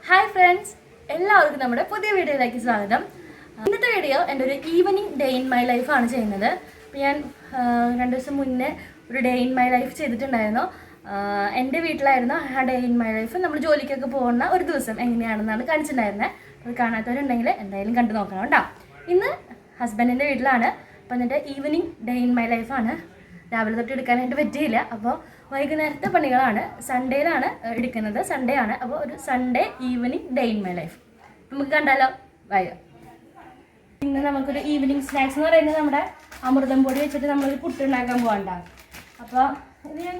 Hi friends, എല്ലാവർക്കും നമ്മുടെ പുതിയ വീഡിയോയിലേക്ക് സ്വാഗതം. ഇന്നത്തെ വീഡിയോ എൻ്റെ ഒരു ഈവനിങ് ഡേ ഇൻ മൈ ലൈഫാണ് ചെയ്യുന്നത്. അപ്പോൾ ഞാൻ 2 ദിവസം മുന്നേ ഒരു ഡേ ഇൻ മൈ ലൈഫ് ചെയ്തിട്ടുണ്ടായിരുന്നു. എൻ്റെ വീട്ടിലായിരുന്നു ആ ഡേ ഇൻ മൈ ലൈഫ്. നമ്മൾ ജോലിക്കൊക്കെ പോകുന്ന ഒരു ദിവസം എങ്ങനെയാണെന്നാണ് കാണിച്ചിട്ടുണ്ടായിരുന്നത്. അത് കാണാത്തവരുണ്ടെങ്കിൽ എന്തായാലും കണ്ടു നോക്കണം കേട്ടോ. ഇന്ന് ഹസ്ബൻഡിൻ്റെ വീട്ടിലാണ്. അപ്പോൾ എന്നിട്ട് ഈവനിങ് ഡേ ഇൻ മൈ ലൈഫാണ്. രാവിലെ തൊട്ട് എടുക്കാനായിട്ട് പറ്റിയില്ല. അപ്പോൾ വൈകുന്നേരത്തെ പണികളാണ്. സൺഡേയിലാണ് എടുക്കുന്നത്. സൺഡേ ആണ്. അപ്പോൾ ഒരു Sunday evening day in my life നമുക്ക് കണ്ടാലോ? വൈക. ഇന്ന് നമുക്കൊരു ഈവനിങ് സ്നാക്സ് എന്ന് പറയുന്നത് നമ്മുടെ അമൃതം പൊടി വെച്ചിട്ട് നമ്മളൊരു പുട്ടുണ്ടാക്കാൻ പോകണ്ടാകും. അപ്പോൾ ഇത് ഞാൻ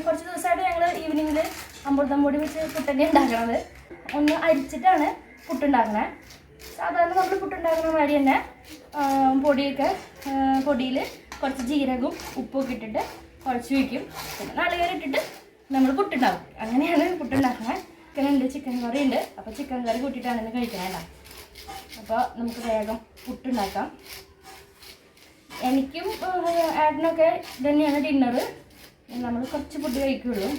കുറച്ച് ദിവസമായിട്ട് ഞങ്ങൾ ഈവനിങ്ങിൽ അമൃതം പൊടി വെച്ച് പുട്ടൊക്കെ ഉണ്ടാക്കണത്. ഒന്ന് അരിച്ചിട്ടാണ് പുട്ടുണ്ടാക്കണത്. സാധാരണ നമ്മൾ പുട്ടുണ്ടാക്കുന്ന മാതിരി തന്നെ പൊടിയിൽ കുറച്ച് ജീരകവും ഉപ്പൊക്കെ ഇട്ടിട്ട് കുറച്ച് വയ്ക്കും. പിന്നെ നാളികേരം ഇട്ടിട്ട് നമ്മൾ പുട്ടുണ്ടാക്കും. അങ്ങനെയാണ് പുട്ടുണ്ടാക്കുന്നത്. ചിക്കനുണ്ട്, ചിക്കൻ കറി ഉണ്ട്. അപ്പോൾ ചിക്കൻ കറി കൂട്ടിയിട്ടാണ് ഇന്ന് കഴിക്കണേണ്ട. അപ്പോൾ നമുക്ക് വേഗം പുട്ടുണ്ടാക്കാം. എനിക്കും ഏട്ടനൊക്കെ തന്നെയാണ് ഡിന്നറ്. നമ്മൾ കുറച്ച് ഫുഡ് കഴിക്കുള്ളൂ.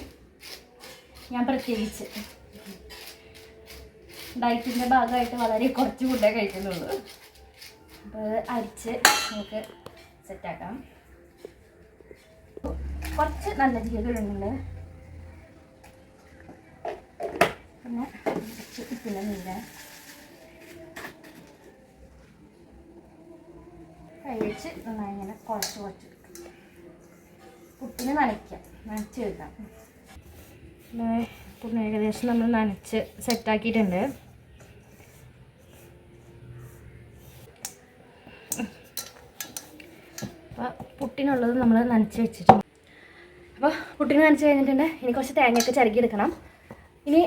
ഞാൻ പ്രത്യേകിച്ച് ഡയറ്റിൻ്റെ ഭാഗമായിട്ട് വളരെ കുറച്ച് ഫുഡേ കഴിക്കുന്നുള്ളൂ. അപ്പോൾ അരിച്ച് നമുക്ക് സെറ്റാക്കാം. കുറച്ച് നല്ല ജീരകം ഇടുന്നുണ്ട്. പിന്നെ ഇപ്പിൻ്റെ നീര് കൈ വെച്ച് നന്നായി ഇങ്ങനെ കുഴച്ച് പുട്ടിന് നനച്ച് വെക്കാം. പുട്ടിന് ഏകദേശം നമ്മൾ നനച്ച് സെറ്റാക്കിയിട്ടുണ്ട്. അപ്പോൾ പുട്ടിനുള്ളത് നമ്മൾ നനച്ച് വെച്ചിട്ടുണ്ട്. അപ്പോൾ പുട്ടിന് നനച്ച് കഴിഞ്ഞിട്ടുണ്ട്. ഇനി കുറച്ച് തേങ്ങയൊക്കെ ചിരകിയെടുക്കണം. ഇനി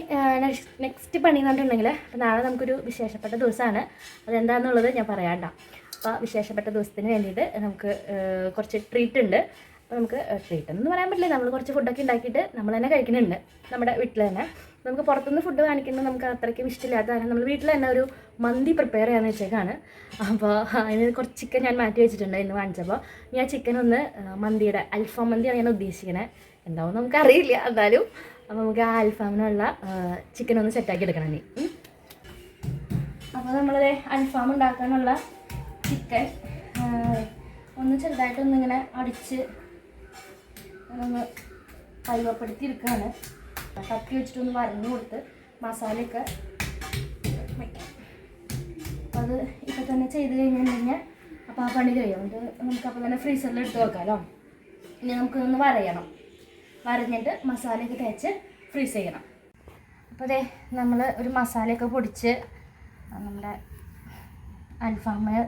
നെക്സ്റ്റ് പണി എന്ന് പറഞ്ഞിട്ടുണ്ടെങ്കിൽ, അപ്പോൾ നാളെ നമുക്കൊരു വിശേഷപ്പെട്ട ദിവസമാണ്. അതെന്താണെന്നുള്ളത് ഞാൻ പറയാണ്ട. അപ്പോൾ വിശേഷപ്പെട്ട ദിവസത്തിന് വേണ്ടിയിട്ട് നമുക്ക് കുറച്ച് ട്രീറ്റ് ഉണ്ട്. അപ്പോൾ നമുക്ക് ട്രീറ്റ് എന്ന് പറയാൻ പറ്റില്ല, നമ്മൾ കുറച്ച് ഫുഡൊക്കെ ഉണ്ടാക്കിയിട്ട് നമ്മൾ തന്നെ കഴിക്കുന്നുണ്ട് നമ്മുടെ വീട്ടിൽ തന്നെ. നമുക്ക് പുറത്തുനിന്ന് ഫുഡ് കാണിക്കുന്നത് നമുക്ക് അത്രയ്ക്കും ഇഷ്ടമില്ലാത്ത കാരണം നമ്മൾ വീട്ടിൽ തന്നെ ഒരു മന്തി പ്രിപ്പയർ ചെയ്യാമെന്ന് വെച്ചേക്കാണ്. അപ്പോൾ അതിന് കുറച്ച് ചിക്കൻ ഞാൻ മാറ്റി വെച്ചിട്ടുണ്ട് ഇന്ന് വാങ്ങിച്ചപ്പോൾ. ഞാൻ ചിക്കൻ ഒന്ന് മന്തിയുടെ അൽഫാം മന്തിയാണ് ഞാൻ ഉദ്ദേശിക്കുന്നത്. എന്താവും നമുക്കറിയില്ല. എന്നാലും അപ്പോൾ നമുക്ക് ആ അൽഫാമിനുള്ള ചിക്കൻ ഒന്ന് സെറ്റാക്കി എടുക്കണം ഇനി. അപ്പോൾ നമ്മൾ അൽഫാം ഉണ്ടാക്കാനുള്ള ചിക്കൻ ഒന്ന് ചെറുതായിട്ടൊന്നിങ്ങനെ അടിച്ച് ഒന്ന് പരുവപ്പെടുത്തി എടുക്കുകയാണ്. തട്ടി വെച്ചിട്ടൊന്ന് വരഞ്ഞു കൊടുത്ത് മസാലയൊക്കെ വയ്ക്കാം. അപ്പോൾ അത് ഇപ്പോൾ തന്നെ ചെയ്ത് കഴിഞ്ഞിട്ടുണ്ടെങ്കിൽ അപ്പോൾ ആ പണി കഴിയും. അത് നമുക്കപ്പോൾ തന്നെ ഫ്രീസറിൽ എടുത്ത് വെക്കാമല്ലോ. ഇനി നമുക്കൊന്ന് വരഞ്ഞിട്ട് മസാലയൊക്കെ തേച്ച് ഫ്രീസ് ചെയ്യണം. അപ്പോൾ അതെ നമ്മൾ ഒരു മസാലയൊക്കെ പൊടിച്ച് നമ്മുടെ അൽഫാമിന്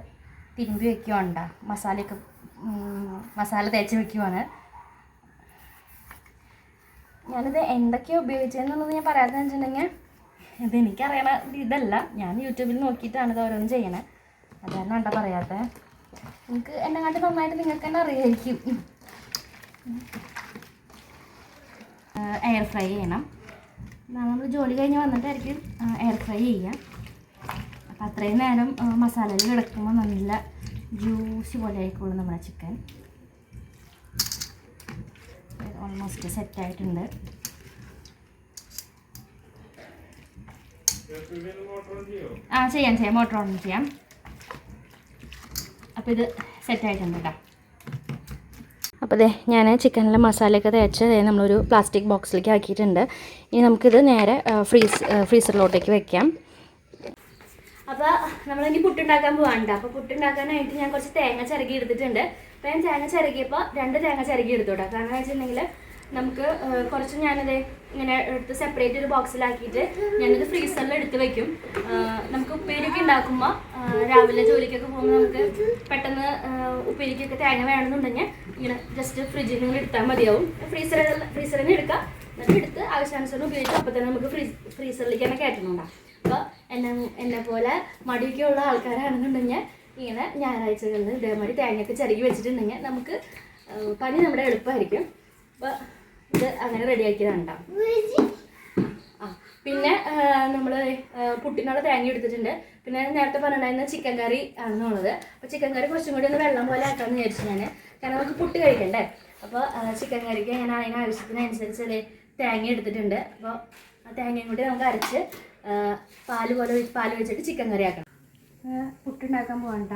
തിരുമ്പി വയ്ക്കുവാണ്ട. മസാല തേച്ച് വയ്ക്കുവാണ്. ഞാനിത് എന്തൊക്കെയാണ് ഉപയോഗിച്ചതെന്നുള്ളത് ഞാൻ പറയാമെന്ന് വെച്ചിട്ടുണ്ടെങ്കിൽ, ഇതെനിക്കറിയണ ഇതല്ല. ഞാൻ യൂട്യൂബിൽ നോക്കിയിട്ടാണ് ഇത് ഓരോന്നും ചെയ്യണത്. അതാണ് എന്താ പറയാത്തത്. എനിക്ക് എന്നെ കാട്ടി നന്നായിട്ട് നിങ്ങൾക്ക് തന്നെ അറിയായിരിക്കും. എയർ ഫ്രൈ ചെയ്യണം. നമ്മൾ ജോലി കഴിഞ്ഞ് വന്നിട്ടായിരിക്കും എയർ ഫ്രൈ ചെയ്യുക. അപ്പം അത്രയും നേരം മസാലയിൽ കിടക്കുമ്പോൾ നല്ല ജ്യൂസി പോലെ ആയിക്കോളും നമ്മുടെ ചിക്കൻ. ഓൾമോസ്റ്റ് സെറ്റായിട്ടുണ്ട്. ചെയ്യാം മോട്ടർ ഓൺ ചെയ്യാം. അപ്പോൾ ഇത് സെറ്റായിട്ടുണ്ട് കേട്ടോ. അപ്പോൾ അതെ ഞാൻ ചിക്കനിലെ മസാലയൊക്കെ തേച്ച് നമ്മളൊരു പ്ലാസ്റ്റിക് ബോക്സിലേക്ക് ആക്കിയിട്ടുണ്ട്. ഇനി നമുക്കിത് നേരെ ഫ്രീസറിലോട്ടേക്ക് വെക്കാം. അപ്പോൾ നമ്മളിനി പുട്ടുണ്ടാക്കാൻ പോകാനുണ്ട്. അപ്പോൾ പുട്ടുണ്ടാക്കാനായിട്ട് ഞാൻ കുറച്ച് തേങ്ങ ചിരകി എടുത്തിട്ടുണ്ട്. അപ്പോൾ ഞാൻ തേങ്ങ ചിരകിയപ്പോൾ 2 തേങ്ങ ചിരകി എടുത്തോട്ടെ. കാരണം എന്ന് വെച്ചിട്ടുണ്ടെങ്കിൽ നമുക്ക് കുറച്ച് ഞാനത് ഇങ്ങനെ എടുത്ത് സെപ്പറേറ്റ് ഒരു ബോക്സിലാക്കിയിട്ട് ഞാനത് ഫ്രീസറിൽ എടുത്ത് വയ്ക്കും. നമുക്ക് ഉപ്പേരിയൊക്കെ ഉണ്ടാക്കുമ്പോൾ രാവിലെ ജോലിക്കൊക്കെ പോകുമ്പോൾ നമുക്ക് പെട്ടെന്ന് ഉപ്പേരിക്കൊക്കെ തേങ്ങ വേണമെന്നുണ്ടെങ്കിൽ ഇങ്ങനെ ജസ്റ്റ് ഫ്രിഡ്ജിൽ നിന്ന് എടുത്താൽ മതിയാവും. ഫ്രീസറിൽ നിന്ന് എടുക്കാം. എന്നിട്ട് എടുത്ത് ആവശ്യാനുസരണം ഉപയോഗിച്ച് അപ്പോൾ തന്നെ നമുക്ക് ഫ്രീസറിലേക്ക് തന്നെ കയറ്റുന്നുണ്ടാകും. അപ്പോൾ എന്നെ പോലെ മടിയൊക്കെ ഉള്ള ആൾക്കാരാണെന്നുണ്ടെങ്കിൽ ഇങ്ങനെ ഞായറാഴ്ചകളിൽ ഇതേമാതിരി തേങ്ങയൊക്കെ ചിരകി വെച്ചിട്ടുണ്ടെങ്കിൽ നമുക്ക് പണി നമ്മുടെ എളുപ്പമായിരിക്കും. അപ്പോൾ ഇത് അങ്ങനെ റെഡിയാക്കിയതാണ്. പിന്നെ നമ്മൾ പുട്ടിനുള്ള തേങ്ങ എടുത്തിട്ടുണ്ട്. പിന്നെ നേരത്തെ പറഞ്ഞിട്ടുണ്ടായിരുന്ന ചിക്കൻ കറി ആണെന്നുള്ളത്. അപ്പോൾ ചിക്കൻ കറി കുറച്ചും കൂടി ഒന്ന് വെള്ളം പോലെ ആക്കാമെന്ന് വിചാരിച്ചു ഞാൻ. കാരണം നമുക്ക് പുട്ട് കഴിക്കണ്ടേ. അപ്പോൾ ചിക്കൻ കറിക്ക് ഞാൻ അതിനാവശ്യത്തിനനുസരിച്ച് തേങ്ങ എടുത്തിട്ടുണ്ട്. അപ്പോൾ ആ തേങ്ങയും കൂടി നമുക്ക് അരച്ച് പാൽ വെച്ചിട്ട് ചിക്കൻ കറി ആക്കണം. പുട്ടുണ്ടാക്കാൻ പോകണ്ട.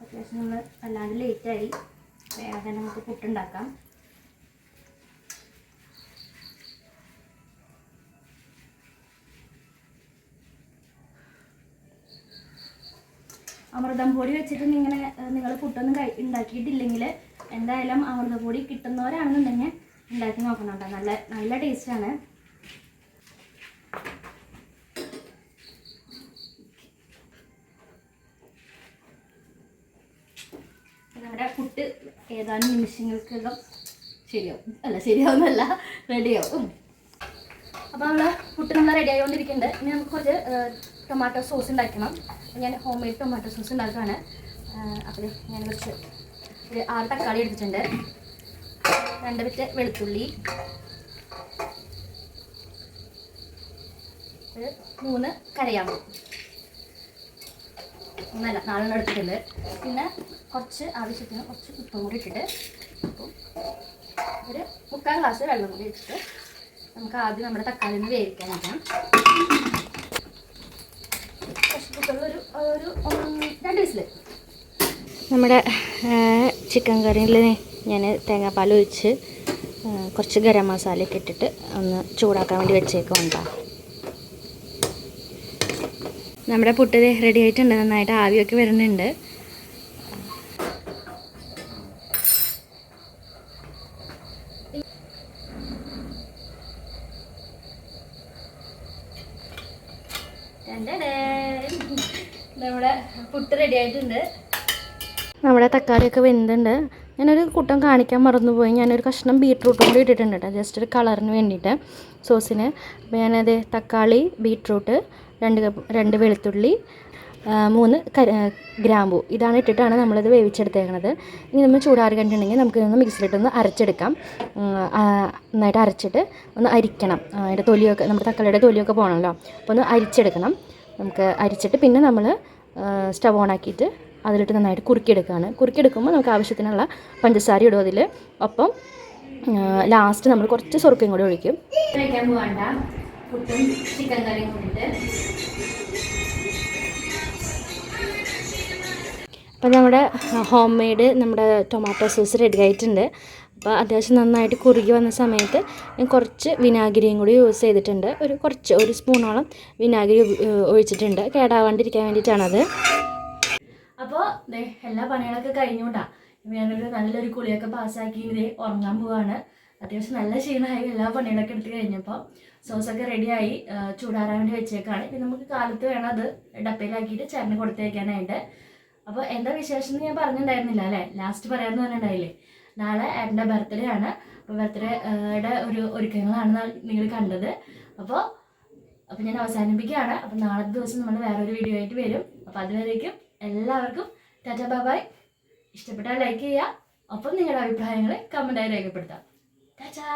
അത്യാവശ്യം നമ്മൾ അല്ലാണ്ട് ലേറ്റായി. വേഗം തന്നെ നമുക്ക് പുട്ടുണ്ടാക്കാം. അമൃതംപൊടി വെച്ചിട്ട് നിങ്ങൾ പുട്ടൊന്നും ഉണ്ടാക്കിയിട്ടില്ലെങ്കിൽ എന്തായാലും അമൃതപ്പൊടി കിട്ടുന്നവരാണെന്നുണ്ടെങ്കിൽ ഉണ്ടാക്കി നോക്കണം കേട്ടോ. നല്ല നല്ല ടേസ്റ്റാണ്. നമ്മുടെ പുട്ട് ഏതാനും നിമിഷങ്ങൾക്കകം ശരിയാവുന്നല്ല റെഡിയാവും. അപ്പോൾ പുട്ട് നമ്മൾ റെഡി ആയിക്കൊണ്ടിരിക്കുന്നുണ്ട്. ഇനി നമുക്ക് കുറച്ച് ടൊമാറ്റോ സോസ് ഉണ്ടാക്കണം. ഞാൻ ഹോം മെയ്ഡ് ടൊമാറ്റോ സോസ് ഉണ്ടാക്കുകയാണ്. അപ്പോൾ ഞാൻ കുറച്ച് ഒരു 6 തക്കാളി എടുത്തിട്ടുണ്ട്, 2 ബിറ്റ് വെളുത്തുള്ളി, ഒരു 3 കരയാമ്പ്, 4 എടുത്തിട്ടുണ്ട്. പിന്നെ കുറച്ച് ആവശ്യത്തിന് കുറച്ച് ഉപ്പും കൂടി ഇട്ടിട്ട് ഒരു 3/4 ഗ്ലാസ് വെള്ളം കൂടി ഇട്ടിട്ട് നമുക്ക് ആദ്യം നമ്മുടെ തക്കാളി ഒന്ന് വേവിക്കാൻ വെക്കാം. കുക്കറിൽ ഒരു 2 വിസിൽ. നമ്മുടെ ചിക്കൻ കറിയിൽ ഞാൻ തേങ്ങാപ്പാൽ ഒഴിച്ച് കുറച്ച് ഗരം മസാലയൊക്കെ ഇട്ടിട്ട് ഒന്ന് ചൂടാക്കാൻ വേണ്ടി വെച്ചേക്കുന്നുണ്ടോ. നമ്മുടെ പുട്ട് റെഡി ആയിട്ടുണ്ട്. നന്നായിട്ട് ആവിയൊക്കെ വരുന്നുണ്ട്. നമ്മുടെ പുട്ട് റെഡി ആയിട്ടുണ്ട്. നമ്മുടെ തക്കാളിയൊക്കെ വെന്തുണ്ട്. ഞാനൊരു കൂട്ടം കാണിക്കാൻ മറന്നുപോയി. ഞാനൊരു കഷ്ണം ബീട്രൂട്ടും കൂടി ഇട്ടിട്ടുണ്ട് കേട്ടോ, ജസ്റ്റ് ഒരു കളറിന് വേണ്ടിയിട്ട് സോസിന്. അപ്പോൾ ഞാനത് തക്കാളി, ബീട്രൂട്ട്, 2 വെളുത്തുള്ളി, 3 ഗ്രാമ്പൂ ഇതാണ് ഇട്ടിട്ടാണ് നമ്മളിത് വേവിച്ചെടുത്തേക്കണത്. ഇനി നമ്മൾ ചൂടാറി കണ്ടിട്ടുണ്ടെങ്കിൽ നമുക്കിതൊന്ന് മിക്സിയിലിട്ടൊന്ന് അരച്ചെടുക്കാം. നന്നായിട്ട് അരച്ചിട്ട് ഒന്ന് അരിക്കണം. അതിൻ്റെ തൊലിയൊക്കെ, നമ്മുടെ തക്കാളിയുടെ തൊലിയൊക്കെ പോകണമല്ലോ. അപ്പോൾ ഒന്ന് അരിച്ചെടുക്കണം. നമുക്ക് അരിച്ചിട്ട് പിന്നെ നമ്മൾ സ്റ്റവ് ഓൺ ആക്കിയിട്ട് അതിലിട്ട് നന്നായിട്ട് കുറുക്കിയെടുക്കുകയാണ്. കുറുക്കിയെടുക്കുമ്പോൾ നമുക്ക് ആവശ്യത്തിനുള്ള പഞ്ചസാര ഇടും അതിൽ. ഒപ്പം ലാസ്റ്റ് നമ്മൾ കുറച്ച് സുറുക്കയും കൂടി ഒഴിക്കും. കഴിക്കാൻ പോകണ്ട പുട്ടും ചിക്കൻ കറിയും കൂടിയിട്ട്. അപ്പോൾ നമ്മുടെ ഹോം മെയ്ഡ് നമ്മുടെ ടൊമാറ്റോ സോസ് റെഡി ആയിട്ടുണ്ട്. അപ്പോൾ അത്യാവശ്യം നന്നായിട്ട് കുറുകി വന്ന സമയത്ത് ഞാൻ കുറച്ച് വിനാഗിരിയും കൂടി യൂസ് ചെയ്തിട്ടുണ്ട്. ഒരു സ്പൂണോളം വിനാഗിരി ഒഴിച്ചിട്ടുണ്ട്, കേടാവാണ്ടിരിക്കാൻ വേണ്ടിയിട്ടാണത്. അപ്പോൾ എല്ലാ പണികളൊക്കെ കഴിഞ്ഞുകൊണ്ടാണ് ഞാനൊരു നല്ലൊരു കുളിയൊക്കെ പാസ്സാക്കി ഉറങ്ങാൻ പോവാണ്. അത്യാവശ്യം നല്ല ക്ഷീണമായി എല്ലാ പണികളൊക്കെ എടുത്ത് കഴിഞ്ഞപ്പോൾ. സോസൊക്കെ റെഡിയായി ചൂടാറാൻ വേണ്ടി വെച്ചേക്കാണ്. ഇനി നമുക്ക് കാലത്ത് വേണം അത് ഡപ്പയിലാക്കിയിട്ട് ചേട്ടന് കൊടുത്തേക്കാനായിട്ട്. അപ്പോൾ എന്താ വിശേഷം എന്ന് ഞാൻ പറഞ്ഞിട്ടുണ്ടായിരുന്നില്ല അല്ലേ, ലാസ്റ്റ് പറയാമെന്ന് പറഞ്ഞിട്ടുണ്ടായില്ലേ. നാളെ ഏട്ടൻ്റെ ബർത്ത്ഡേ ആണ്. അപ്പോൾ ബർത്ത്ഡേയുടെ ഒരു ഒരുക്കങ്ങളാണ് നിങ്ങൾ കണ്ടത്. അപ്പോൾ ഞാൻ അവസാനിപ്പിക്കുകയാണ്. അപ്പോൾ നാളത്തെ ദിവസം നമ്മൾ വേറൊരു വീഡിയോ ആയിട്ട് വരും. അപ്പോൾ അതുവരേക്കും എല്ലാവർക്കും ടാറ്റാ ബൈ ബൈ. ഇഷ്ടപ്പെട്ടാൽ ലൈക്ക് ചെയ്യുക. ഒപ്പം നിങ്ങളുടെ അഭിപ്രായങ്ങൾ കമൻറ്റായി രേഖപ്പെടുത്താം. ടാറ്റാ.